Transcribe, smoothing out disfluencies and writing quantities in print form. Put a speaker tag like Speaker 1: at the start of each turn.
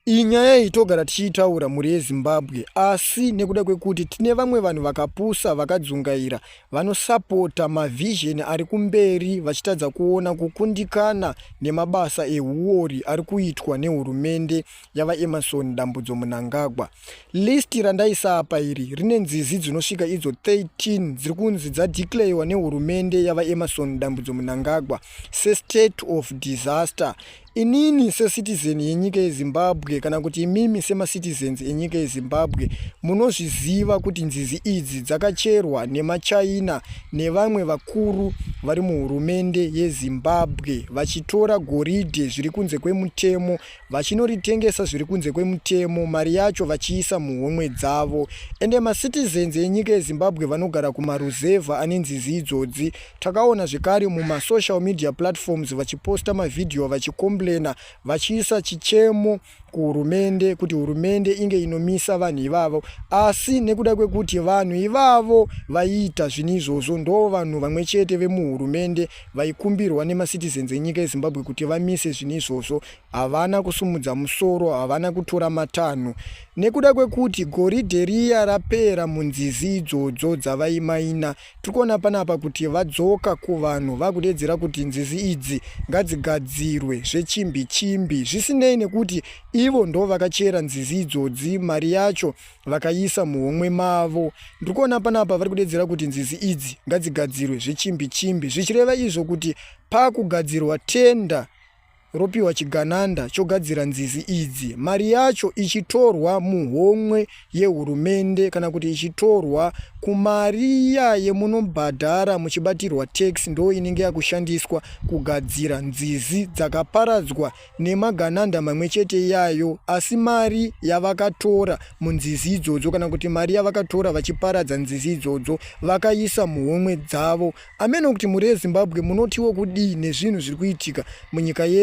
Speaker 1: Inyaya itogara tichitaura muri yeZimbabwe, asi nekuda kwekuti tine vamwe vanhu vakapusa vakadzungaira vanosapota mavhizheni ari kumberi vachitadza kuona kukundikana nemabasa ehuori ari kuitwa nehurumende yavaEmmerson Dambudzo Mnangagwa. Listi randaisa apa iri rine nzizi dzinosvika idzo 13 dziri kunzi dzadeclarewa nehurumende yavaEmmerson Dambudzo Mnangagwa sestate of disaster. Inini secitizen yenyika yeZimbabwe kana kuti imimi semacitizens enyika yeZimbabwe munozviziva kuti nzizi idzi dzakacherwa nemaChina nevamwe vakuru vari muhurumende yeZimbabwe vachitora goridhe zviri kunze kwemutemo vachinoritengesa zviri kunze kwemutemo, mari yacho vachiisa muhomwe dzavo. Ende macitizens enyika yeZimbabwe vanogara kumaruzevha ane nzizi idzodzi takaona zvekare mumasocial media platforms vachiposta mavidhiyo vachikomblena vachiisa chichemo kuhurumende kuti hurumende inge inomisa vanhu ivavo, asi nekuda kwekuti vanhu ivavo vaiita zvinhu izvozvo ndo vanhu vamwe chete vemuhurumende vaikumbirwa nemacitizens enyika yeZimbabwe kuti vamise zvinhu izvozvo, havana kusumudza musoro, havana kutora matanho. Nekuda kwekuti goridhe riya rapera munzizi idzodzo dzavaimaina, tirikuona panapa kuti vadzoka kuvanhu vakudedzera kuti nzizi idzi ngadzigadzirwe zvechimbi chimbi, zvisinei nekuti ivo ndo vakachera nzizi idzodzi, mari yacho vakaisa muhomwe mavo. Ndirikuona panapa vari kudedzera kuti nzizi idzi ngadzigadzirwe zvechimbi chimbi, zvichireva izvo kuti pakugadzirwa tenda ropiwa chigananda chogadzira nzizi idzi, mari yacho ichitorwa muhomwe yehurumende kana kuti ichitorwa kumariya yemunobhadhara muchibatirwa tax, ndo inenge yakushandiswa kugadzira nzizi dzakaparadzwa nemagananda mamwe chete yayo, asi mari yavakatora munzizi idzodzo kana kuti mari yavakatora vachiparadza nzizi idzodzo vakaisa muhomwe dzavo. Ameno kuti muri yeZimbabwe munotiwo kudii nezvinhu zviri kuitika munyika yedu.